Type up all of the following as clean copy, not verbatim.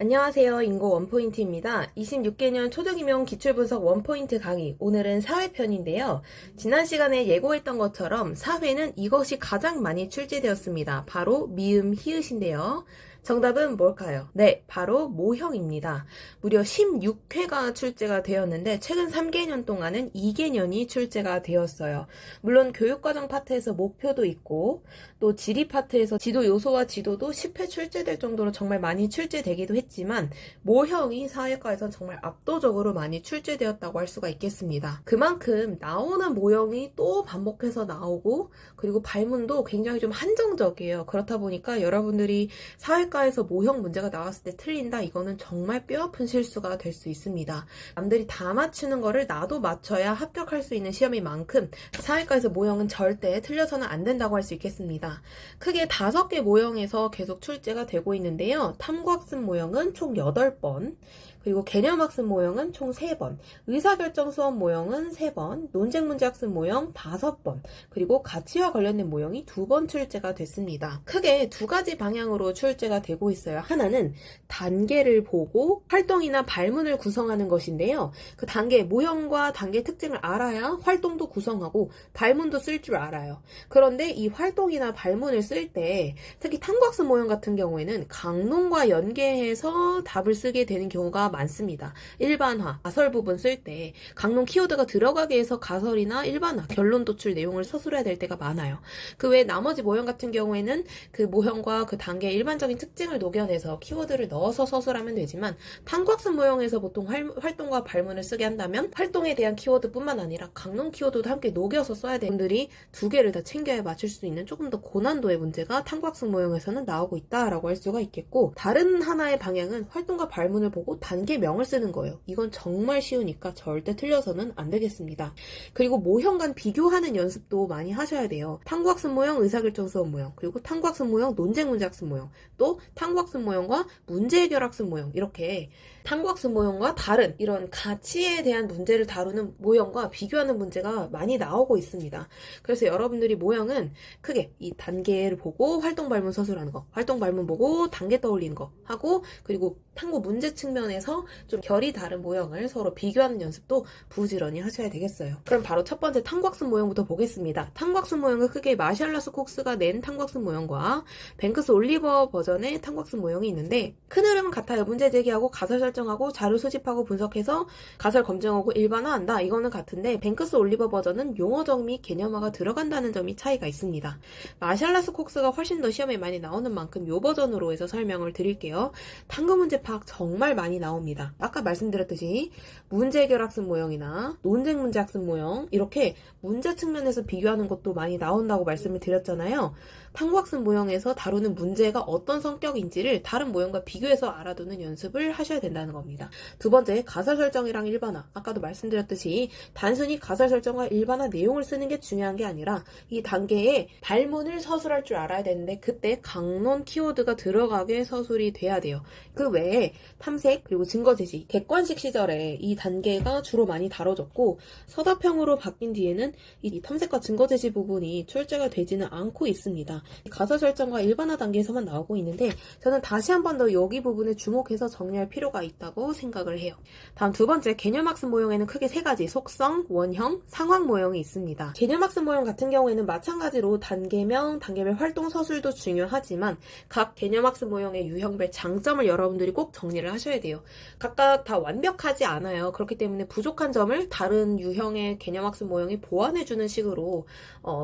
안녕하세요. 인고 원포인트입니다. 26개년 초등임용 기출분석 원포인트 강의, 오늘은 4회편인데요. 지난 시간에 예고했던 것처럼 4회는 이것이 가장 많이 출제되었습니다. 바로 미음, 히읗인데요. 정답은 뭘까요? 네, 바로 모형입니다. 무려 16회가 출제가 되었는데 최근 3개년 동안은 2개년이 출제가 되었어요. 물론 교육과정 파트에서 목표도 있고 또 지리 파트에서 지도 요소와 지도도 10회 출제될 정도로 정말 많이 출제되기도 했지만 모형이 사회과에선 정말 압도적으로 많이 출제되었다고 할 수가 있겠습니다. 그만큼 나오는 모형이 또 반복해서 나오고 그리고 발문도 굉장히 좀 한정적이에요. 그렇다 보니까 여러분들이 사회과에서 모형 문제가 나왔을 때 틀린다, 이거는 정말 뼈아픈 실수가 될 수 있습니다. 남들이 다 맞추는 거를 나도 맞춰야 합격할 수 있는 시험인 만큼 사회과에서 모형은 절대 틀려서는 안 된다고 할 수 있겠습니다. 크게 5개 모형에서 계속 출제가 되고 있는데요. 탐구학습 모형은 총 8번, 그리고 개념학습 모형은 총 3번, 의사결정 수업 모형은 3번, 논쟁문제학습 모형 5번, 그리고 가치와 관련된 모형이 2번 출제가 됐습니다. 크게 2가지 방향으로 출제가 되고 있어요. 하나는 단계를 보고 활동이나 발문을 구성하는 것인데요. 그 단계, 모형과 단계 특징을 알아야 활동도 구성하고 발문도 쓸 줄 알아요. 그런데 이 활동이나 발문을 쓸 때 특히 탐구학습 모형 같은 경우에는 강론과 연계해서 답을 쓰게 되는 경우가 많습니다. 일반화, 가설 부분 쓸 때 강론 키워드가 들어가게 해서 가설이나 일반화, 결론 도출 내용을 서술해야 될 때가 많아요. 그 외에 나머지 모형 같은 경우에는 그 모형과 그 단계의 일반적인 특징을 녹여내서 키워드를 넣어서 서술하면 되지만 탐구학습 모형에서 보통 활동과 발문을 쓰게 한다면 활동에 대한 키워드뿐만 아니라 강론 키워드도 함께 녹여서 써야 되는 분들이 2개를 다 챙겨야 맞출 수 있는 조금 더 고난도의 문제가 탐구학습 모형에서는 나오고 있다라고 할 수가 있겠고, 다른 하나의 방향은 활동과 발문을 보고 단계명을 쓰는 거예요. 이건 정말 쉬우니까 절대 틀려서는 안 되겠습니다. 그리고 모형 간 비교하는 연습도 많이 하셔야 돼요. 탐구학습 모형, 의사결정 수업 모형, 그리고 탐구학습 모형, 논쟁문제학습 모형, 또 탐구학습 모형과 문제해결학습 모형, 이렇게 탐구학습 모형과 다른 이런 가치에 대한 문제를 다루는 모형과 비교하는 문제가 많이 나오고 있습니다. 그래서 여러분들이 모형은 크게 이 단계를 보고 활동 발문 서술하는 거, 활동 발문 보고 단계 떠올리는 거 하고, 그리고 탐구 문제 측면에서 좀 결이 다른 모형을 서로 비교하는 연습도 부지런히 하셔야 되겠어요. 그럼 바로 첫 번째 탐구학습 모형부터 보겠습니다. 탐구학습 모형은 크게 마샬라스 콕스가 낸 탐구학습 모형과 뱅크스 올리버 버전의 탐구학습 모형이 있는데 큰 흐름은 같아요. 문제 제기하고 가설 설정하고 자료 수집하고 분석해서 가설 검증하고 일반화한다, 이거는 같은데 뱅크스 올리버 버전은 용어적 및 개념화가 들어간다는 점이 차이가 있습니다. 마샬라스 콕스가 훨씬 더 시험에 많이 나오는 만큼 이 버전으로 해서 설명을 드릴게요. 탐구 문제 파악 정말 많이 나옵니다. 아까 말씀드렸듯이 문제 해결 학습 모형이나 논쟁 문제 학습 모형, 이렇게 문제 측면에서 비교하는 것도 많이 나온다고 말씀을 드렸잖아요. 탐구학습 모형에서 다루는 문제가 어떤 성격인지를 다른 모형과 비교해서 알아두는 연습을 하셔야 된다는 겁니다. 2번째, 가설 설정이랑 일반화. 아까도 말씀드렸듯이 단순히 가설 설정과 일반화 내용을 쓰는 게 중요한 게 아니라 이 단계에 발문을 서술할 줄 알아야 되는데 그때 강론 키워드가 들어가게 서술이 돼야 돼요. 그 외에 탐색, 그리고 증거 제시, 객관식 시절에 이 단계가 주로 많이 다뤄졌고 서답형으로 바뀐 뒤에는 이 탐색과 증거 제시 부분이 출제가 되지는 않고 있습니다. 가설 설정과 일반화 단계에서만 나오고 있는데 저는 다시 한 번 더 여기 부분에 주목해서 정리할 필요가 있다고 생각을 해요. 다음 2번째, 개념학습 모형에는 크게 3가지 속성, 원형, 상황 모형이 있습니다. 개념학습 모형 같은 경우에는 마찬가지로 단계명, 단계별 활동 서술도 중요하지만 각 개념학습 모형의 유형별 장점을 여러분들이 꼭 정리를 하셔야 돼요. 각각 다 완벽하지 않아요. 그렇기 때문에 부족한 점을 다른 유형의 개념학습 모형이 보완해주는 식으로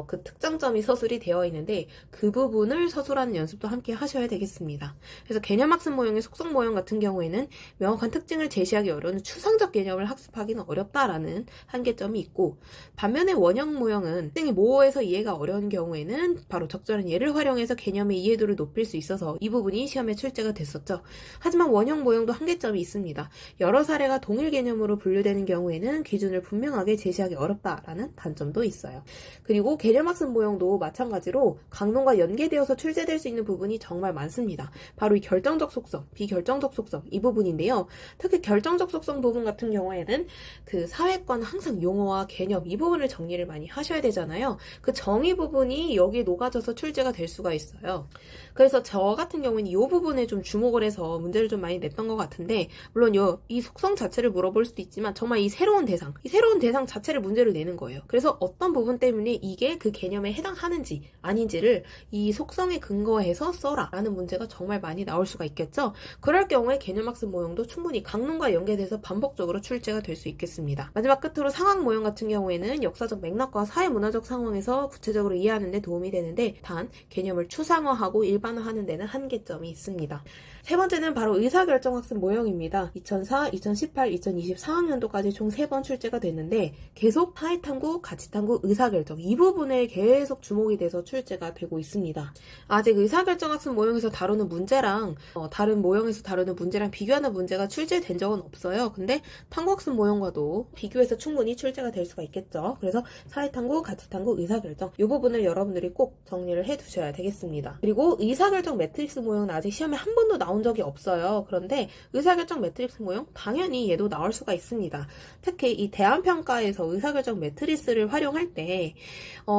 그 특장점이 서술이 되어 있는데 그 부분을 서술하는 연습도 함께 하셔야 되겠습니다. 그래서 개념학습 모형의 속성 모형 같은 경우에는 명확한 특징을 제시하기 어려운 추상적 개념을 학습하기는 어렵다라는 한계점이 있고, 반면에 원형 모형은 특징이 모호해서 이해가 어려운 경우에는 바로 적절한 예를 활용해서 개념의 이해도를 높일 수 있어서 이 부분이 시험에 출제가 됐었죠. 하지만 원형 모형도 한계점이 있습니다. 여러 사례가 동일 개념으로 분류되는 경우에는 기준을 분명하게 제시하기 어렵다라는 단점도 있어요. 그리고 개념학습 모형도 마찬가지로 강론과 연계되어서 출제될 수 있는 부분이 정말 많습니다. 바로 이 결정적 속성, 비결정적 속성, 이 부분인데요. 특히 결정적 속성 부분 같은 경우에는 그 사회과는 항상 용어와 개념, 이 부분을 정리를 많이 하셔야 되잖아요. 그 정의 부분이 여기에 녹아져서 출제가 될 수가 있어요. 그래서 저 같은 경우는 이 부분에 좀 주목을 해서 문제를 좀 좀 많이 냈던 것 같은데, 물론 이 속성 자체를 물어볼 수도 있지만 정말 이 새로운 대상 자체를 문제를 내는 거예요. 그래서 어떤 부분 때문에 이게 그 개념에 해당하는지 아닌지를 이 속성에 근거해서 써라 라는 문제가 정말 많이 나올 수가 있겠죠. 그럴 경우에 개념학습 모형도 충분히 강론과 연계돼서 반복적으로 출제가 될 수 있겠습니다. 마지막 끝으로 상황 모형 같은 경우에는 역사적 맥락과 사회문화적 상황에서 구체적으로 이해하는 데 도움이 되는데, 단 개념을 추상화하고 일반화하는 데는 한계점이 있습니다. 세 번째는 바로 의사결정학습 모형입니다. 2004, 2018, 2024학년도까지 총 3번 출제가 됐는데 계속 사회탐구, 가치탐구, 의사결정 이 부분에 계속 주목이 돼서 출제가 되고 있습니다. 아직 의사결정학습 모형에서 다루는 문제랑 다른 모형에서 다루는 문제랑 비교하는 문제가 출제된 적은 없어요. 근데 탐구학습 모형과도 비교해서 충분히 출제가 될 수가 있겠죠. 그래서 사회탐구, 가치탐구, 의사결정 이 부분을 여러분들이 꼭 정리를 해두셔야 되겠습니다. 그리고 의사결정 매트릭스 모형은 아직 시험에 한 번도 나온 적이 없어요. 그런데 의사결정 매트릭스 모형 당연히 얘도 나올 수가 있습니다. 특히 이 대안평가에서 의사결정 매트리스를 활용할 때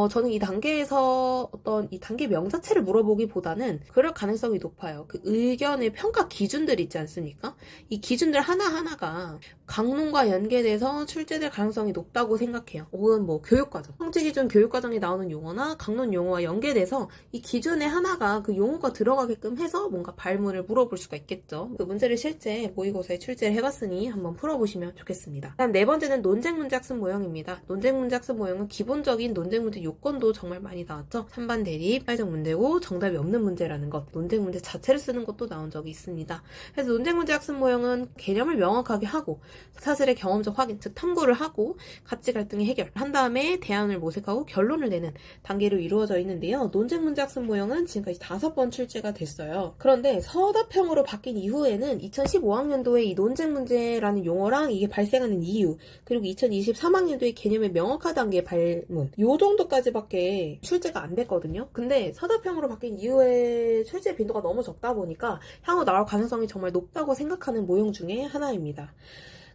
저는 이 단계에서 어떤 이 단계 명 자체를 물어보기보다는 그럴 가능성이 높아요. 그 의견의 평가 기준들 있지 않습니까? 이 기준들 하나하나가 강론과 연계돼서 출제될 가능성이 높다고 생각해요. 혹은 뭐 교육과정, 성취기준 교육과정에 나오는 용어나 강론 용어와 연계돼서 이 기준의 하나가 그 용어가 들어가게끔 해서 뭔가 발문을 물어볼 수가 있겠죠. 그 문제를 실제 모의고사에 출제를 해봤으니 한번 풀어보시면 좋겠습니다. 다음 네 번째는 논쟁 문제 학습 모형입니다. 논쟁 문제 학습 모형은 기본적인 논쟁 문제 요건도 정말 많이 나왔죠. 찬반 대립, 빨적 문제고 정답이 없는 문제라는 것, 논쟁 문제 자체를 쓰는 것도 나온 적이 있습니다. 그래서 논쟁 문제 학습 모형은 개념을 명확하게 하고 사슬의 경험적 확인, 즉 탐구를 하고 가치 갈등의 해결 한 다음에 대안을 모색하고 결론을 내는 단계로 이루어져 있는데요. 논쟁 문제 학습 모형은 지금까지 5번 출제가 됐어요. 그런데 서답형으로 바뀐 이후에는 2015학년도에 이 논쟁 문제라는 용어랑 이게 발생하는 이유, 그리고 2023학년도에 개념의 명확화 단계 발문 요 정도까지밖에 출제가 안 됐거든요. 근데 서답형으로 바뀐 이후에 출제 빈도가 너무 적다 보니까 향후 나올 가능성이 정말 높다고 생각하는 모형 중에 하나입니다.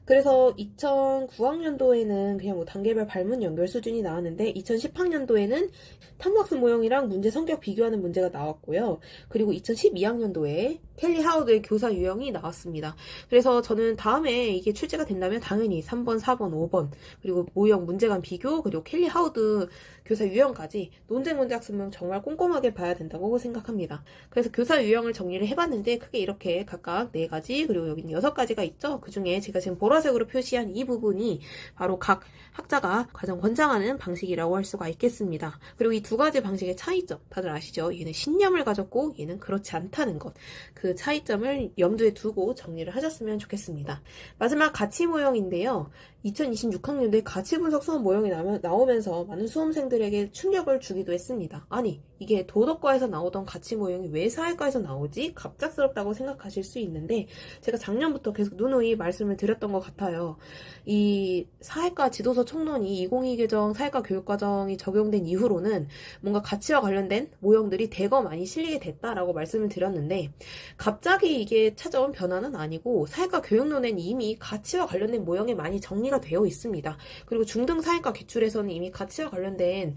그래서 2009학년도에는 그냥 뭐 단계별 발문 연결 수준이 나왔는데 2010학년도에는 탐구학습 모형이랑 문제 성격 비교하는 문제가 나왔고요. 그리고 2012학년도에 켈리 하우드의 교사 유형이 나왔습니다. 그래서 저는 다음에 이게 출제가 된다면 당연히 3번, 4번, 5번 그리고 모형 문제간 비교 그리고 켈리 하우드 교사 유형까지 논쟁 문제 학습 모형 정말 꼼꼼하게 봐야 된다고 생각합니다. 그래서 교사 유형을 정리를 해봤는데 크게 이렇게 각각 4가지 그리고 여기는 6가지가 있죠. 그 중에 제가 지금 보라색으로 표시한 이 부분이 바로 각 학자가 가장 권장하는 방식이라고 할 수가 있겠습니다. 그리고 이 2가지 방식의 차이점 다들 아시죠? 얘는 신념을 가졌고 얘는 그렇지 않다는 것. 그 차이점을 염두에 두고 정리를 하셨으면 좋겠습니다. 마지막 가치 모형인데요. 2026학년도에 가치 분석 수업 모형이 나오면서 많은 수험생들에게 충격을 주기도 했습니다. 아니, 이게 도덕과에서 나오던 가치 모형이 왜 사회과에서 나오지? 갑작스럽다고 생각하실 수 있는데 제가 작년부터 계속 누누이 말씀을 드렸던 것 같아요. 이 사회과 지도서 총론이 2022 개정 사회과 교육과정이 적용된 이후로는 뭔가 가치와 관련된 모형들이 대거 많이 실리게 됐다라고 말씀을 드렸는데 갑자기 이게 찾아온 변화는 아니고 사회과 교육론엔 이미 가치와 관련된 모형이 많이 정리가 되어 있습니다. 그리고 중등 사회과 기출에서는 이미 가치와 관련된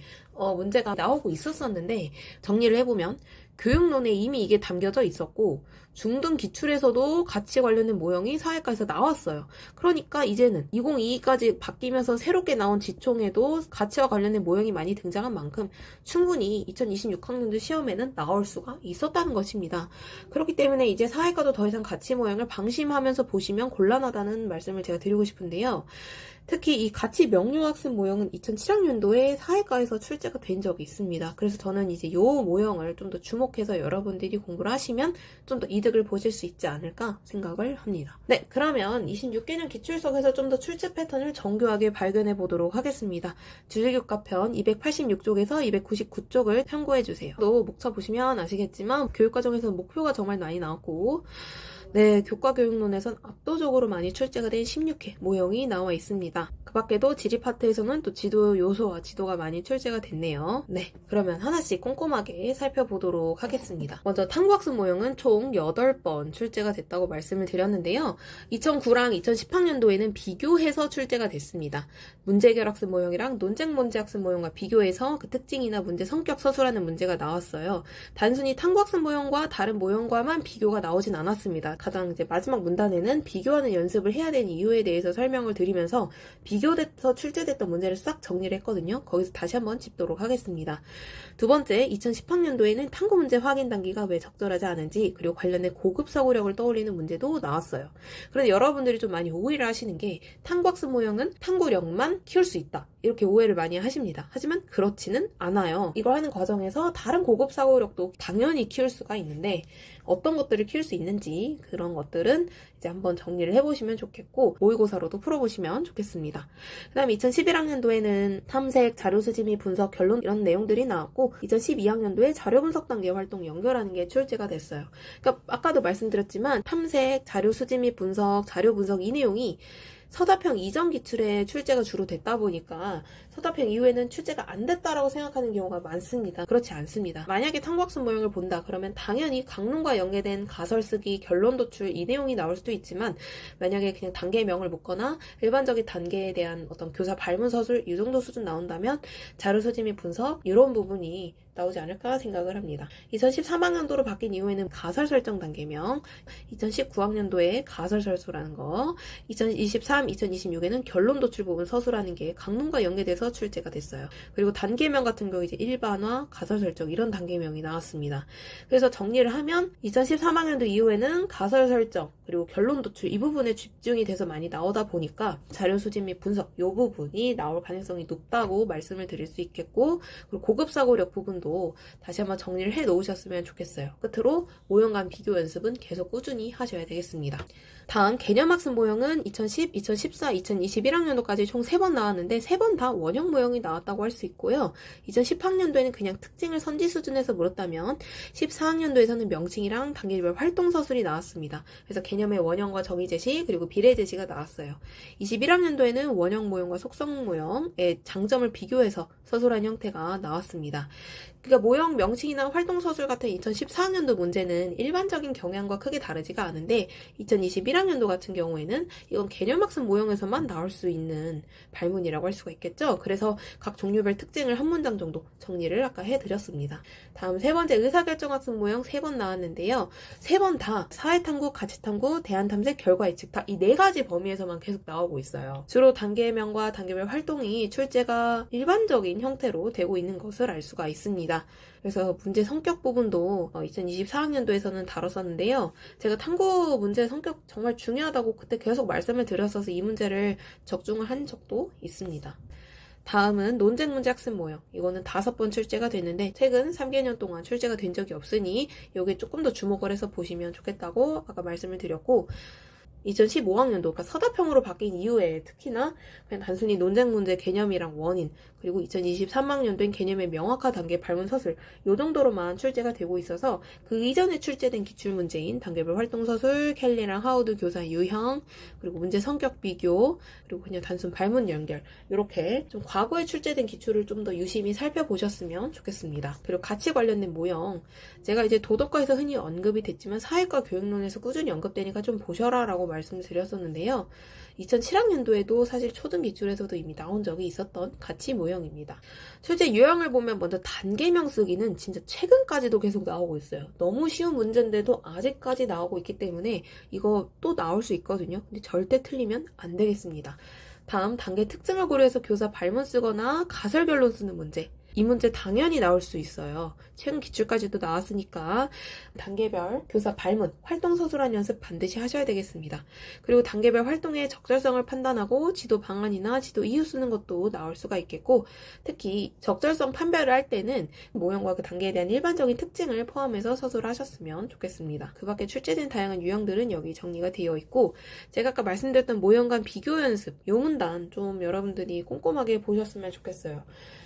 문제가 나오고 있었었는데 정리를 해보면 교육론에 이미 이게 담겨져 있었고 중등 기출에서도 가치 관련된 모형이 사회과에서 나왔어요. 그러니까 이제는 2022까지 바뀌면서 새롭게 나온 지총에도 가치와 관련된 모형이 많이 등장한 만큼 충분히 2026학년도 시험에는 나올 수가 있었다는 것입니다. 그렇기 때문에 이제 사회과도 더 이상 가치 모형을 방심하면서 보시면 곤란하다는 말씀을 제가 드리고 싶은데요. 특히 이 가치 명료학습 모형은 2007학년도에 사회과에서 출제가 된 적이 있습니다. 그래서 저는 이제 이 모형을 좀 더 주목해서 여러분들이 공부를 하시면 좀 더 이득을 보실 수 있지 않을까 생각을 합니다. 네, 그러면 26개년 기출석에서 좀 더 출제 패턴을 정교하게 발견해 보도록 하겠습니다. 주제교과편 286쪽에서 299쪽을 참고해주세요. 또 목차 보시면 아시겠지만 교육과정에서 목표가 정말 많이 나왔고 네, 교과교육론에선 압도적으로 많이 출제가 된 16회 모형이 나와 있습니다. 그 밖에도 지리 파트에서는 또 지도 요소와 지도가 많이 출제가 됐네요. 네, 그러면 하나씩 꼼꼼하게 살펴보도록 하겠습니다. 먼저 탐구학습 모형은 총 8번 출제가 됐다고 말씀을 드렸는데요. 2009랑 2010학년도에는 비교해서 출제가 됐습니다. 문제해결학습 모형이랑 논쟁 문제학습 모형과 비교해서 그 특징이나 문제 성격 서술하는 문제가 나왔어요. 단순히 탐구학습 모형과 다른 모형과만 비교가 나오진 않았습니다. 가장 이제 마지막 문단에는 비교하는 연습을 해야 되는 이유에 대해서 설명을 드리면서 비교돼서 출제됐던 문제를 싹 정리를 했거든요. 거기서 다시 한번 짚도록 하겠습니다. 두 번째, 2010학년도에는 탐구 문제 확인 단계가 왜 적절하지 않은지, 그리고 관련된 고급 사고력을 떠올리는 문제도 나왔어요. 그런데 여러분들이 좀 많이 오해를 하시는 게 탐구학습 모형은 탐구력만 키울 수 있다, 이렇게 오해를 많이 하십니다. 하지만 그렇지는 않아요. 이걸 하는 과정에서 다른 고급 사고력도 당연히 키울 수가 있는데 어떤 것들을 키울 수 있는지 그런 것들은 이제 한번 정리를 해보시면 좋겠고 모의고사로도 풀어보시면 좋겠습니다. 그 다음에 2011학년도에는 탐색, 자료 수집 및 분석, 결론 이런 내용들이 나왔고 2012학년도에 자료 분석 단계 활동 연결하는 게 출제가 됐어요. 그러니까 아까도 말씀드렸지만 탐색, 자료 수집 및 분석, 자료 분석 이 내용이 서답형 이전 기출에 출제가 주로 됐다 보니까 서답형 이후에는 출제가 안 됐다라고 생각하는 경우가 많습니다. 그렇지 않습니다. 만약에 탐구학습 모형을 본다 그러면 당연히 강론과 연계된 가설 쓰기, 결론 도출 이 내용이 나올 수도 있지만 만약에 그냥 단계명을 묻거나 일반적인 단계에 대한 어떤 교사 발문 서술 이 정도 수준 나온다면 자료 소지 및 분석 이런 부분이 나오지 않을까 생각을 합니다. 2013학년도로 바뀐 이후에는 가설 설정 단계명, 2019학년도에 가설 설수라는 거, 2023, 2026에는 결론 도출 부분 서술하는 게 강론과 연계돼서 출제가 됐어요. 그리고 단계명 같은 경우 이제 일반화, 가설 설정 이런 단계명이 나왔습니다. 그래서 정리를 하면 2013학년도 이후에는 가설 설정 그리고 결론 도출 이 부분에 집중이 돼서 많이 나오다 보니까 자료 수집 및 분석 이 부분이 나올 가능성이 높다고 말씀을 드릴 수 있겠고 그리고 고급 사고력 부분도 다시 한번 정리를 해 놓으셨으면 좋겠어요. 끝으로 모형간 비교 연습은 계속 꾸준히 하셔야 되겠습니다. 다음 개념학습 모형은 2010, 2014, 2021학년도까지 총 3번 나왔는데 3번 다 원형 모형이 나왔다고 할 수 있고요. 2010학년도에는 그냥 특징을 선지 수준에서 물었다면 14학년도에서는 명칭이랑 단계별 활동 서술이 나왔습니다. 그래서 개념의 원형과 정의 제시 그리고 비례 제시가 나왔어요. 21학년도에는 원형 모형과 속성 모형의 장점을 비교해서 서술한 형태가 나왔습니다. 그러니까 모형 명칭이나 활동 서술 같은 2014학년도 문제는 일반적인 경향과 크게 다르지가 않은데 2021학년도 같은 경우에는 이건 개념학습 모형에서만 나올 수 있는 발문이라고 할 수가 있겠죠. 그래서 각 종류별 특징을 한 문장 정도 정리를 아까 해드렸습니다. 다음 세 번째 의사결정학습 모형 3번 나왔는데요. 3번 다 사회탐구, 가치탐구, 대안탐색, 결과예측 다 이 4가지 범위에서만 계속 나오고 있어요. 주로 단계명과 단계별 활동이 출제가 일반적인 형태로 되고 있는 것을 알 수가 있습니다. 그래서 문제 성격 부분도 2024학년도에서는 다뤘었는데요. 제가 탐구 문제 성격 정말 중요하다고 그때 계속 말씀을 드렸어서 이 문제를 적중을 한 적도 있습니다. 다음은 논쟁 문제 학습 모형. 이거는 5번 출제가 됐는데 최근 3개년 동안 출제가 된 적이 없으니 이게 조금 더 주목을 해서 보시면 좋겠다고 아까 말씀을 드렸고 2015학년도, 그러니까 서답형으로 바뀐 이후에 특히나 그냥 단순히 논쟁 문제 개념이랑 원인, 그리고 2023학년도엔 개념의 명확화 단계 발문 서술, 요 정도로만 출제가 되고 있어서 그 이전에 출제된 기출문제인 단계별 활동 서술, 켈리랑 하우드 교사 유형, 그리고 문제 성격 비교, 그리고 그냥 단순 발문 연결, 이렇게 좀 과거에 출제된 기출을 좀 더 유심히 살펴보셨으면 좋겠습니다. 그리고 가치 관련된 모형, 제가 이제 도덕과에서 흔히 언급이 됐지만 사회과 교육론에서 꾸준히 언급되니까 좀 보셔라 라고 말씀드렸었는데요. 2007학년도에도 사실 초등 기출에서도 이미 나온 적이 있었던 가치 모형입니다. 실제 유형을 보면 먼저 단계명 쓰기는 진짜 최근까지도 계속 나오고 있어요. 너무 쉬운 문제인데도 아직까지 나오고 있기 때문에 이거 또 나올 수 있거든요. 근데 절대 틀리면 안 되겠습니다. 다음 단계 특징을 고려해서 교사 발문 쓰거나 가설 결론 쓰는 문제. 이 문제 당연히 나올 수 있어요. 최근 기출까지도 나왔으니까 단계별 교사 발문, 활동 서술한 연습 반드시 하셔야 되겠습니다. 그리고 단계별 활동의 적절성을 판단하고 지도 방안이나 지도 이유 쓰는 것도 나올 수가 있겠고 특히 적절성 판별을 할 때는 모형과 그 단계에 대한 일반적인 특징을 포함해서 서술을 하셨으면 좋겠습니다. 그 밖에 출제된 다양한 유형들은 여기 정리가 되어 있고 제가 아까 말씀드렸던 모형 간 비교 연습, 요 문단 좀 여러분들이 꼼꼼하게 보셨으면 좋겠어요.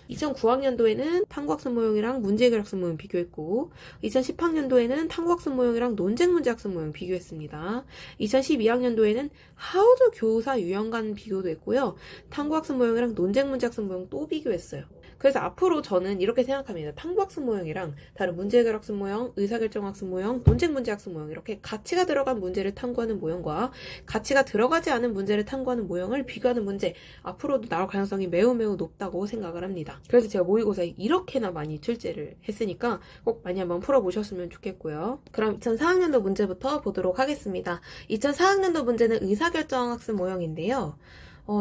2009학년도에는 탐구학습 모형이랑 문제해결학습 모형 비교했고 2010학년도에는 탐구학습 모형이랑 논쟁 문제학습 모형 비교했습니다. 2012학년도에는 하우드 교사 유형 간 비교도 했고요. 탐구학습 모형이랑 논쟁 문제학습 모형 또 비교했어요. 그래서 앞으로 저는 이렇게 생각합니다. 탐구학습 모형이랑 다른 문제해결학습 모형, 의사결정학습 모형, 논쟁 문제학습 모형 이렇게 가치가 들어간 문제를 탐구하는 모형과 가치가 들어가지 않은 문제를 탐구하는 모형을 비교하는 문제 앞으로도 나올 가능성이 매우 높다고 생각을 합니다. 있습니다. 그래서 제가 모의고사에 이렇게나 많이 출제를 했으니까 꼭 많이 한번 풀어보셨으면 좋겠고요. 그럼 2004학년도 문제부터 보도록 하겠습니다. 2004학년도 문제는 의사결정 학습 모형인데요.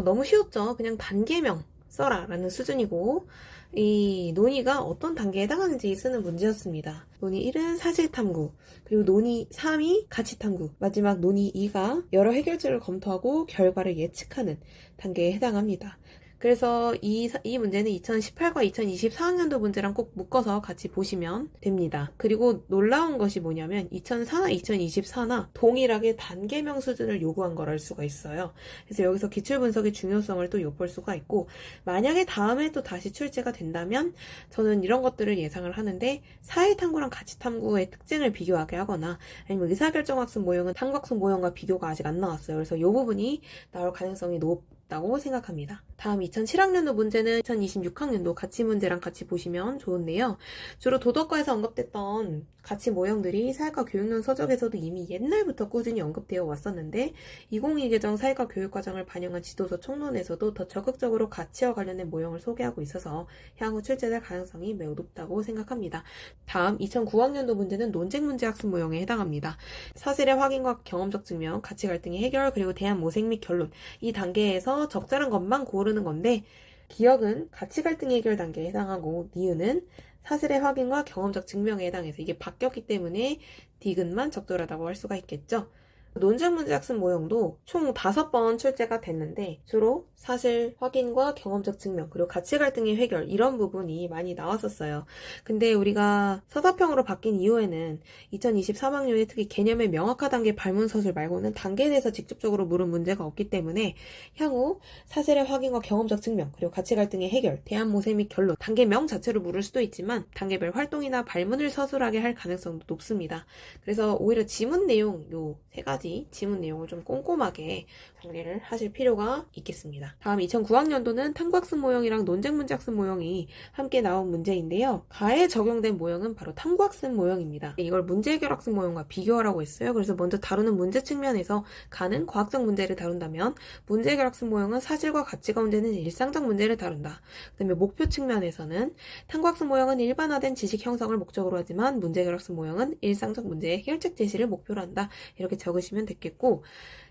너무 쉬웠죠. 그냥 단계명 써라 라는 수준이고, 이 논의가 어떤 단계에 해당하는지 쓰는 문제였습니다. 논의 1은 사실탐구, 그리고 논의 3이 가치탐구, 마지막 논의 2가 여러 해결책을 검토하고 결과를 예측하는 단계에 해당합니다. 그래서 이 문제는 2018과 2024학년도 문제랑 꼭 묶어서 같이 보시면 됩니다. 그리고 놀라운 것이 뭐냐면 2004나 2024나 동일하게 단계명 수준을 요구한 걸 알 수가 있어요. 그래서 여기서 기출분석의 중요성을 또 엿볼 수가 있고, 만약에 다음에 또 다시 출제가 된다면 저는 이런 것들을 예상을 하는데, 사회탐구랑 가치탐구의 특징을 비교하게 하거나, 아니면 의사결정학습 모형은 탐구학습 모형과 비교가 아직 안 나왔어요. 그래서 이 부분이 나올 가능성이 높다고 생각합니다. 다음 2007학년도 문제는 2026학년도 가치 문제랑 같이 보시면 좋은데요. 주로 도덕과에서 언급됐던 가치 모형들이 사회과 교육론 서적에서도 이미 옛날부터 꾸준히 언급되어 왔었는데, 2022 개정 사회과 교육과정을 반영한 지도서 총론에서도 더 적극적으로 가치와 관련된 모형을 소개하고 있어서 향후 출제될 가능성이 매우 높다고 생각합니다. 다음 2009학년도 문제는 논쟁 문제 학습 모형에 해당합니다. 사실의 확인과 경험적 증명, 가치 갈등의 해결, 그리고 대안 모색 및 결론, 이 단계에서 적절한 것만 고르는 건데, 기억은 가치 갈등 해결 단계에 해당하고, 니은은 사실의 확인과 경험적 증명에 해당해서 이게 바뀌었기 때문에 디귿만 적절하다고 할 수가 있겠죠. 논쟁 문제 학습 모형도 총 5번 출제가 됐는데, 주로 사실 확인과 경험적 증명, 그리고 가치 갈등의 해결, 이런 부분이 많이 나왔었어요. 근데 우리가 서사평으로 바뀐 이후에는 2023학년에 특히 개념의 명확화 단계 발문 서술 말고는 단계에 대해서 직접적으로 물은 문제가 없기 때문에 향후 사실의 확인과 경험적 증명, 그리고 가치 갈등의 해결, 대안 모색 및 결론, 단계명 자체로 물을 수도 있지만 단계별 활동이나 발문을 서술하게 할 가능성도 높습니다. 그래서 오히려 지문 내용 요 3가지 지문 내용을 좀 꼼꼼하게 정리를 하실 필요가 있겠습니다. 다음 2009학년도는 탐구학습 모형이랑 논쟁 문제 학습 모형이 함께 나온 문제인데요. 가에 적용된 모형은 바로 탐구학습 모형입니다. 이걸 문제 해결 학습 모형과 비교하라고 했어요. 그래서 먼저 다루는 문제 측면에서 가는 과학적 문제를 다룬다면, 문제 해결 학습 모형은 사실과 가치가 문제는 일상적 문제를 다룬다. 그 다음에 목표 측면에서는 탐구학습 모형은 일반화된 지식 형성을 목적으로 하지만 문제 해결 학습 모형은 일상적 문제의 해결책 제시를 목표로 한다. 이렇게 적으시면 됐겠고,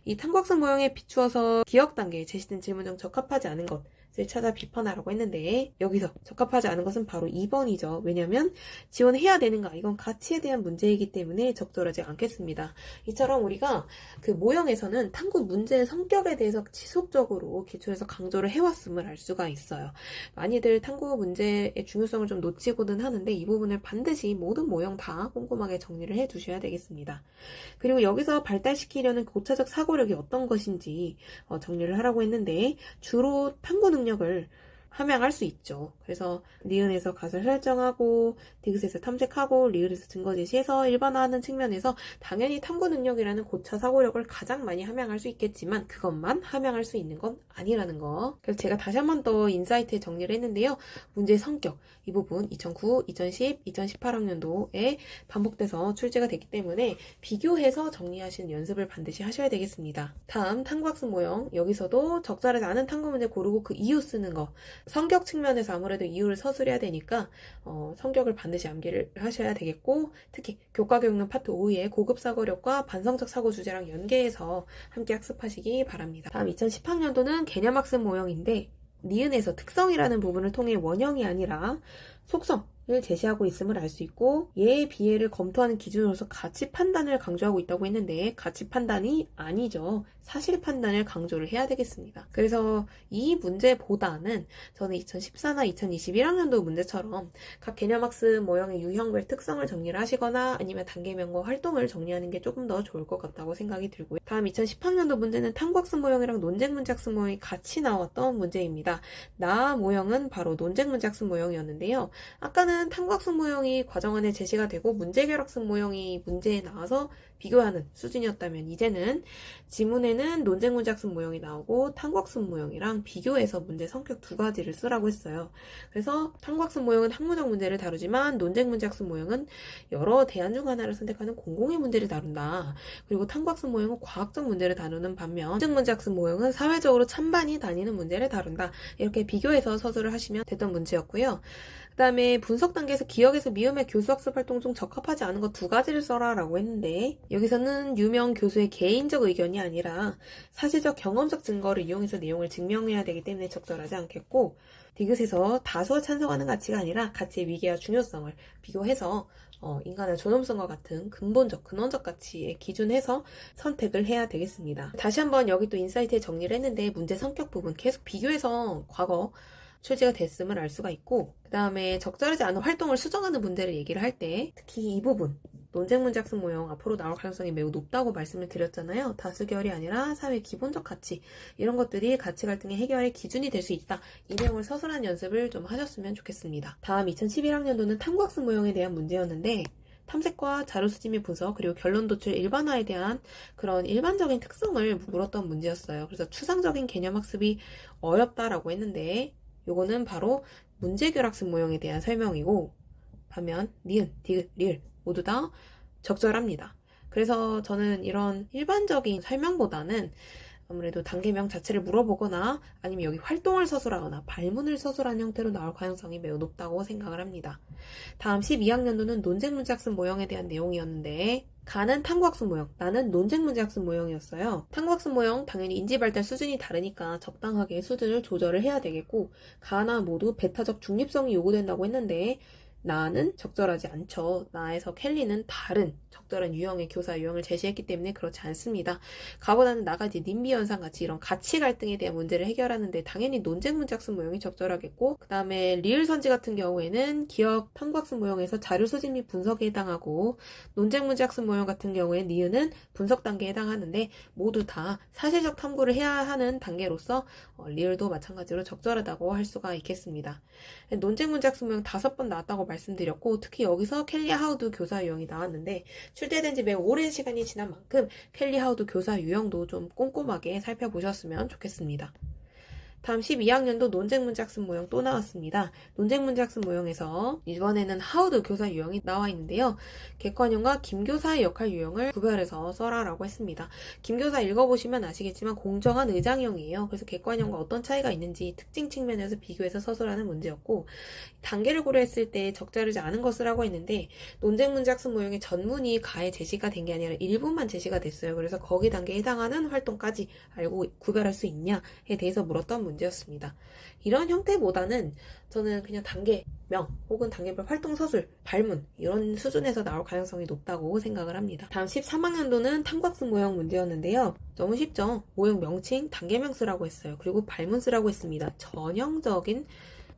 이 탐구학습 모형에 비추어서 기억 단계에 제시된 질문 중 적합하지 않은 것을 찾아 비판하라고 했는데, 여기서 적합하지 않은 것은 바로 2번이죠. 왜냐하면 지원해야 되는가, 이건 가치에 대한 문제이기 때문에 적절하지 않겠습니다. 이처럼 우리가 그 모형에서는 탐구 문제의 성격에 대해서 지속적으로 기출해서 강조를 해왔음을 알 수가 있어요. 많이들 탐구 문제의 중요성을 좀 놓치고는 하는데, 이 부분을 반드시 모든 모형 다 꼼꼼하게 정리를 해 두셔야 되겠습니다. 그리고 여기서 발달시키려는 고차적 사고력이 어떤 것인지 정리를 하라고 했는데, 주로 탐구 능력을 함양할 수 있죠. 그래서 니은에서 가설 설정하고, 디귿에서 탐색하고, 리을에서 증거 제시해서 일반화하는 측면에서 당연히 탐구 능력이라는 고차 사고력을 가장 많이 함양할 수 있겠지만, 그것만 함양할 수 있는 건 아니라는 거. 그래서 제가 다시 한 번 더 인사이트에 정리를 했는데요. 문제의 성격, 이 부분 2009, 2010, 2018학년도에 반복돼서 출제가 됐기 때문에 비교해서 정리하시는 연습을 반드시 하셔야 되겠습니다. 다음 탐구학습 모형, 여기서도 적절하지 않은 탐구 문제 고르고 그 이유 쓰는 거. 성격 측면에서 아무래도 이유를 서술해야 되니까 성격을 반드시 암기를 하셔야 되겠고, 특히 교과교육론 파트 5의 고급 사고력과 반성적 사고 주제랑 연계해서 함께 학습하시기 바랍니다. 다음 2010학년도는 개념학습 모형인데, 니은에서 특성이라는 부분을 통해 원형이 아니라 속성을 제시하고 있음을 알 수 있고, 예의 비해를 검토하는 기준으로서 가치 판단을 강조하고 있다고 했는데, 가치 판단이 아니죠. 사실 판단을 강조를 해야 되겠습니다. 그래서 이 문제보다는 저는 2014나 2021학년도 문제처럼 각 개념학습 모형의 유형별 특성을 정리를 하시거나 아니면 단계명과 활동을 정리하는 게 조금 더 좋을 것 같다고 생각이 들고요. 다음 2010학년도 문제는 탐구학습 모형이랑 논쟁 문제 학습 모형이 같이 나왔던 문제입니다. 나 모형은 바로 논쟁 문제 학습 모형이었는데요. 아까는 탐구학습 모형이 과정 안에 제시가 되고 문제 해결 학습 모형이 문제에 나와서 비교하는 수준이었다면 이제는 지문에는 논쟁 문제학습 모형이 나오고 탐구학습 모형이랑 비교해서 문제 성격 두 가지를 쓰라고 했어요. 그래서 탐구학습 모형은 학문적 문제를 다루지만 논쟁 문제학습 모형은 여러 대안 중 하나를 선택하는 공공의 문제를 다룬다. 그리고 탐구학습 모형은 과학적 문제를 다루는 반면 논쟁 문제학습 모형은 사회적으로 찬반이 나뉘는 문제를 다룬다. 이렇게 비교해서 서술을 하시면 됐던 문제였고요. 그 다음에 분석 단계에서 기억에서 미음의 교수학습 활동 중 적합하지 않은 것 두 가지를 써라 라고 했는데 여기서는 유명 교수의 개인적 의견이 아니라 사실적 경험적 증거를 이용해서 내용을 증명해야 되기 때문에 적절하지 않겠고 디귿에서 다수가 찬성하는 가치가 아니라 가치의 위계와 중요성을 비교해서 인간의 존엄성과 같은 근본적, 근원적 가치에 기준해서 선택을 해야 되겠습니다. 다시 한번 여기 또 인사이트에 정리를 했는데 문제 성격 부분 계속 비교해서 과거 출제가 됐음을 알 수가 있고 그 다음에 적절하지 않은 활동을 수정하는 문제를 얘기를 할 때 특히 이 부분 논쟁 문제학습 모형 앞으로 나올 가능성이 매우 높다고 말씀을 드렸잖아요. 다수결이 아니라 사회의 기본적 가치 이런 것들이 가치 갈등의 해결의 기준이 될 수 있다. 이 내용을 서술한 연습을 좀 하셨으면 좋겠습니다. 다음 2011학년도는 탐구학습 모형에 대한 문제였는데 탐색과 자료 수집 및 분석 그리고 결론 도출 일반화에 대한 그런 일반적인 특성을 물었던 문제였어요. 그래서 추상적인 개념 학습이 어렵다라고 했는데 요거는 바로 문제결학습 모형에 대한 설명이고 반면 니은, 디귿, 리을 모두 다 적절합니다. 그래서 저는 이런 일반적인 설명보다는 아무래도 단계명 자체를 물어보거나 아니면 여기 활동을 서술하거나 발문을 서술한 형태로 나올 가능성이 매우 높다고 생각을 합니다. 다음 12학년도는 논쟁 문제학습 모형에 대한 내용이었는데 가는 탐구학습 모형, 나는 논쟁 문제학습 모형이었어요. 탐구학습 모형 당연히 인지발달 수준이 다르니까 적당하게 수준을 조절을 해야 되겠고 가나 모두 배타적 중립성이 요구된다고 했는데 나는 적절하지 않죠. 나에서 켈리는 다른 적절한 유형의 교사 유형을 제시했기 때문에 그렇지 않습니다. 가보다는 나가 이제 님비 현상 같이 이런 가치 갈등에 대한 문제를 해결하는데 당연히 논쟁 문제학습 모형이 적절하겠고 그 다음에 리을 선지 같은 경우에는 기억 탐구학습 모형에서 자료 수집 및 분석에 해당하고 논쟁 문제학습 모형 같은 경우에 니은은 분석 단계에 해당하는데 모두 다 사실적 탐구를 해야 하는 단계로서 리을도 마찬가지로 적절하다고 할 수가 있겠습니다. 논쟁 문제학습 모형 5번 나왔다고 말씀드렸고 특히 여기서 켈리 하우드 교사 유형이 나왔는데 출제된 지 매우 오랜 시간이 지난 만큼 켈리 하우드 교사 유형도 좀 꼼꼼하게 살펴보셨으면 좋겠습니다. 다음 12학년도 논쟁 문제학습 모형 또 나왔습니다. 논쟁 문제학습 모형에서 이번에는 하우드 교사 유형이 나와 있는데요. 객관형과 김교사의 역할 유형을 구별해서 써라라고 했습니다. 김교사 읽어보시면 아시겠지만 공정한 의장형이에요. 그래서 객관형과 어떤 차이가 있는지 특징 측면에서 비교해서 서술하는 문제였고 단계를 고려했을 때 적절하지 않은 것을 하고 있는데 논쟁 문제학습 모형의 전문이 가에 제시가 된 게 아니라 일부만 제시가 됐어요. 그래서 거기 단계에 해당하는 활동까지 알고 구별할 수 있냐에 대해서 물었던 문제였습니다. 이런 형태보다는 저는 그냥 단계명 혹은 단계별 활동 서술, 발문 이런 수준에서 나올 가능성이 높다고 생각을 합니다. 다음 13학년도는 탐구학습 모형 문제였는데요. 너무 쉽죠? 모형 명칭 단계명 쓰라고 했어요. 그리고 발문 쓰라고 했습니다. 전형적인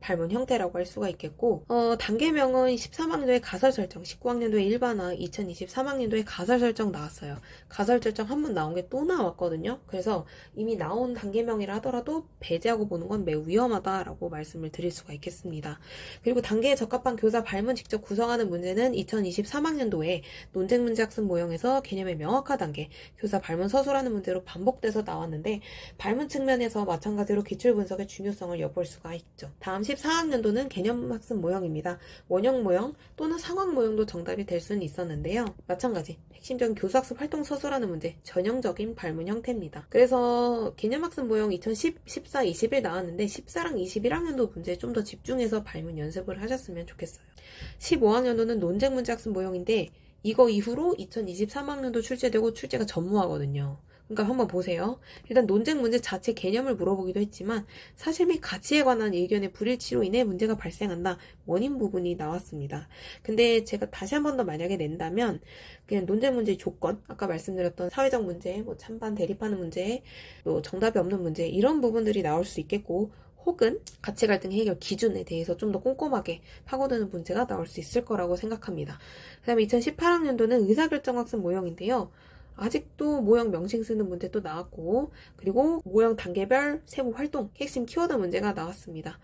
발문 형태라고 할 수가 있겠고 단계명은 13학년도에 가설 설정, 19학년도에 일반화, 2023학년도에 가설 설정 나왔어요. 가설 설정 한 번 나온 게 또 나왔거든요. 그래서 이미 나온 단계명이라 하더라도 배제하고 보는 건 매우 위험하다라고 말씀을 드릴 수가 있겠습니다. 그리고 단계에 적합한 교사 발문 직접 구성하는 문제는 2023학년도에 논쟁 문제학습 모형에서 개념의 명확화 단계, 교사 발문 서술하는 문제로 반복돼서 나왔는데 발문 측면에서 마찬가지로 기출 분석의 중요성을 엿볼 수가 있죠. 다음 14학년도는 개념학습 모형입니다. 원형 모형 또는 상황 모형도 정답이 될 수는 있었는데요. 마찬가지 핵심적인 교수학습 활동 서술하는 문제, 전형적인 발문 형태입니다. 그래서 개념학습 모형 2010, 14, 21 나왔는데 14랑 21학년도 문제에 좀 더 집중해서 발문 연습을 하셨으면 좋겠어요. 15학년도는 논쟁 문제학습 모형인데 이거 이후로 2023학년도 출제되고 출제가 전무하거든요. 그러니까 한번 보세요. 일단 논쟁 문제 자체 개념을 물어보기도 했지만 사실 및 가치에 관한 의견의 불일치로 인해 문제가 발생한다. 원인 부분이 나왔습니다. 근데 제가 다시 한 번 더 만약에 낸다면 그냥 논쟁 문제의 조건, 아까 말씀드렸던 사회적 문제, 찬반 대립하는 문제, 또 정답이 없는 문제 이런 부분들이 나올 수 있겠고 혹은 가치 갈등 해결 기준에 대해서 좀 더 꼼꼼하게 파고드는 문제가 나올 수 있을 거라고 생각합니다. 그 다음에 2018학년도는 의사결정학습 모형인데요. 아직도 모형 명칭 쓰는 문제 또 나왔고 그리고 모형 단계별 세부 활동 핵심 키워드 문제가 나왔습니다.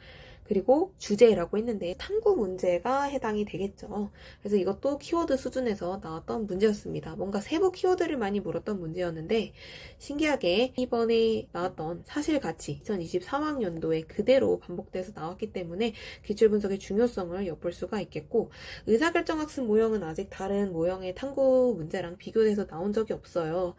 그리고 주제라고 했는데 탐구 문제가 해당이 되겠죠. 그래서 이것도 키워드 수준에서 나왔던 문제였습니다. 뭔가 세부 키워드를 많이 물었던 문제였는데 신기하게 이번에 나왔던 사실가치 2023학년도에 그대로 반복돼서 나왔기 때문에 기출분석의 중요성을 엿볼 수가 있겠고, 의사결정학습 모형은 아직 다른 모형의 탐구 문제랑 비교돼서 나온 적이 없어요.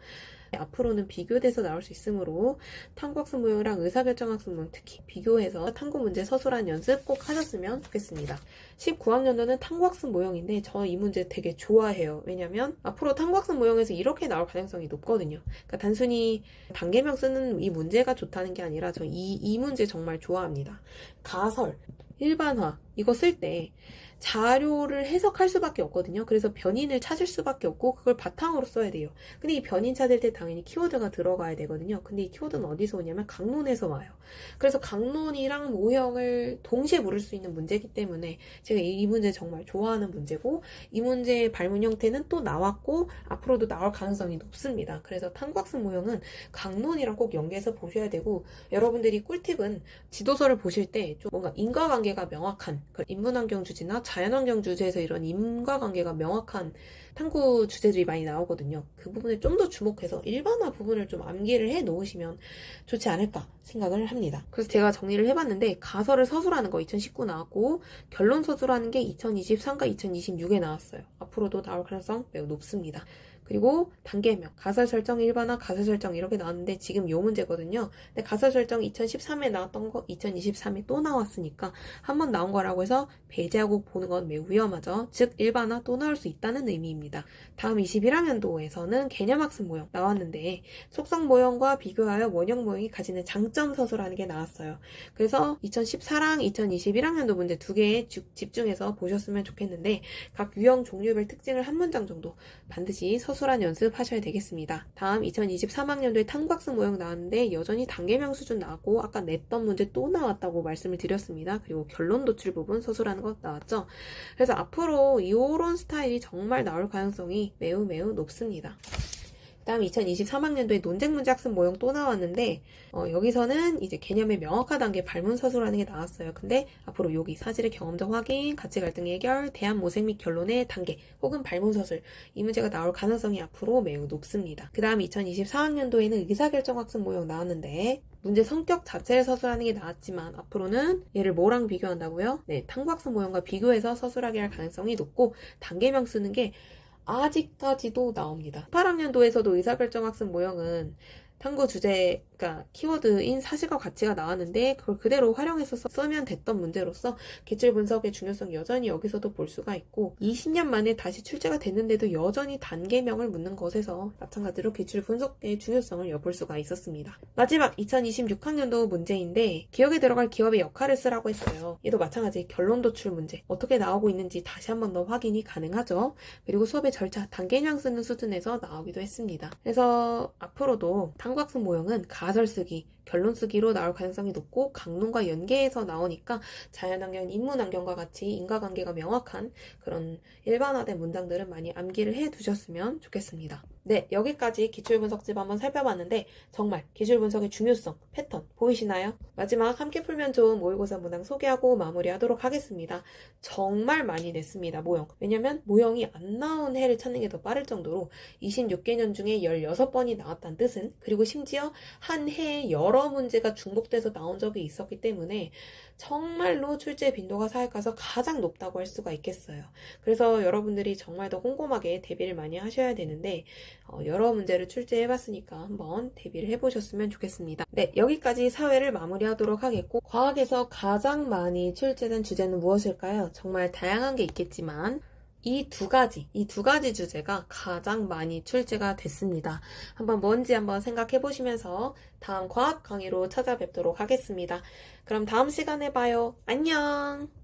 앞으로는 비교돼서 나올 수 있으므로 탐구학습 모형이랑 의사결정학습 모형 특히 비교해서 탐구 문제 서술한 연습 꼭 하셨으면 좋겠습니다. 19학년도는 탐구학습 모형인데 저 이 문제 되게 좋아해요. 왜냐면 앞으로 탐구학습 모형에서 이렇게 나올 가능성이 높거든요. 그러니까 단순히 단계명 쓰는 이 문제가 좋다는 게 아니라 저 이 문제 정말 좋아합니다. 가설, 일반화 이거 쓸 때 자료를 해석할 수밖에 없거든요. 그래서 변인을 찾을 수밖에 없고 그걸 바탕으로 써야 돼요. 근데 이 변인 찾을 때 당연히 키워드가 들어가야 되거든요. 근데 이 키워드는 어디서 오냐면 강론에서 와요. 그래서 강론이랑 모형을 동시에 물을 수 있는 문제이기 때문에 제가 이 문제 정말 좋아하는 문제고, 이 문제의 발문 형태는 또 나왔고 앞으로도 나올 가능성이 높습니다. 그래서 탐구학습 모형은 강론이랑 꼭 연계해서 보셔야 되고, 여러분들이 꿀팁은 지도서를 보실 때 좀 뭔가 인과관계가 명확한 인문환경 주제나 자연환경 주제에서 이런 인과관계가 명확한 탐구 주제들이 많이 나오거든요. 그 부분에 좀 더 주목해서 일반화 부분을 좀 암기를 해 놓으시면 좋지 않을까 생각을 합니다. 그래서 제가 정리를 해봤는데 가설을 서술하는 거 2019 나왔고, 결론 서술하는 게 2023과 2026에 나왔어요. 앞으로도 나올 가능성 매우 높습니다. 그리고 단계명, 가설 설정 일반화, 가설 설정 이렇게 나왔는데 지금 요 문제거든요. 근데 가설 설정 2013에 나왔던 거 2023에 또 나왔으니까 한 번 나온 거라고 해서 배제하고 보는 건 매우 위험하죠. 즉 일반화 또 나올 수 있다는 의미입니다. 다음 21학년도에서는 개념학습 모형 나왔는데 속성 모형과 비교하여 원형 모형이 가지는 장점 서술하는 게 나왔어요. 그래서 2014랑 2021학년도 문제 두 개에 집중해서 보셨으면 좋겠는데 각 유형 종류별 특징을 한 문장 정도 반드시 서술한 연습하셔야 되겠습니다. 다음 2023학년도에 탐구학습 모형 나왔는데 여전히 단계명 수준 나왔고 아까 냈던 문제 또 나왔다고 말씀을 드렸습니다. 그리고 결론 도출 부분 서술하는 것 나왔죠. 그래서 앞으로 이런 스타일이 정말 나올 가능성이 매우 높습니다. 다음 2023학년도에 논쟁 문제 학습 모형 또 나왔는데 여기서는 이제 개념의 명확한 단계 발문 서술하는 게 나왔어요. 근데 앞으로 여기 사실의 경험적 확인, 가치 갈등 해결, 대안 모색 및 결론의 단계 혹은 발문 서술 이 문제가 나올 가능성이 앞으로 매우 높습니다. 그 다음 2024학년도에는 의사결정 학습 모형 나왔는데 문제 성격 자체를 서술하는 게 나왔지만 앞으로는 얘를 뭐랑 비교한다고요? 네, 탐구학습 모형과 비교해서 서술하게 할 가능성이 높고 단계명 쓰는 게 아직까지도 나옵니다. 18학년도에서도 의사결정학습 모형은 탐구 주제, 그러니까 키워드인 사실과 가치가 나왔는데 그걸 그대로 활용해서 쓰면 됐던 문제로서 기출 분석의 중요성 여전히 여기서도 볼 수가 있고 20년 만에 다시 출제가 됐는데도 여전히 단계명을 묻는 것에서 마찬가지로 기출 분석의 중요성을 엿볼 수가 있었습니다. 마지막 2026학년도 문제인데 기억에 들어갈 기업의 역할을 쓰라고 했어요. 얘도 마찬가지 결론 도출 문제 어떻게 나오고 있는지 다시 한 번 더 확인이 가능하죠. 그리고 수업의 절차 단계명 쓰는 수준에서 나오기도 했습니다. 그래서 앞으로도 탐구학습 모형은 가설 쓰기, 결론 쓰기로 나올 가능성이 높고 강론과 연계해서 나오니까 자연환경, 인문환경과 같이 인과관계가 명확한 그런 일반화된 문장들은 많이 암기를 해두셨으면 좋겠습니다. 네, 여기까지 기출분석집 한번 살펴봤는데 정말 기출분석의 중요성, 패턴 보이시나요? 마지막 함께 풀면 좋은 모의고사 문항 소개하고 마무리하도록 하겠습니다. 정말 많이 냈습니다, 모형. 왜냐면 모형이 안 나온 해를 찾는 게 더 빠를 정도로 26개년 중에 16번이 나왔다는 뜻은, 그리고 심지어 한 해에 여러 문제가 중복돼서 나온 적이 있었기 때문에 정말로 출제 빈도가 사회과서 가장 높다고 할 수가 있겠어요. 그래서 여러분들이 정말 더 꼼꼼하게 대비를 많이 하셔야 되는데 여러 문제를 출제해봤으니까 한번 대비를 해보셨으면 좋겠습니다. 네, 여기까지 사회를 마무리하도록 하겠고, 과학에서 가장 많이 출제된 주제는 무엇일까요? 정말 다양한 게 있겠지만 이 두 가지 주제가 가장 많이 출제가 됐습니다. 한번 뭔지 한번 생각해 보시면서 다음 과학 강의로 찾아뵙도록 하겠습니다. 그럼 다음 시간에 봐요. 안녕!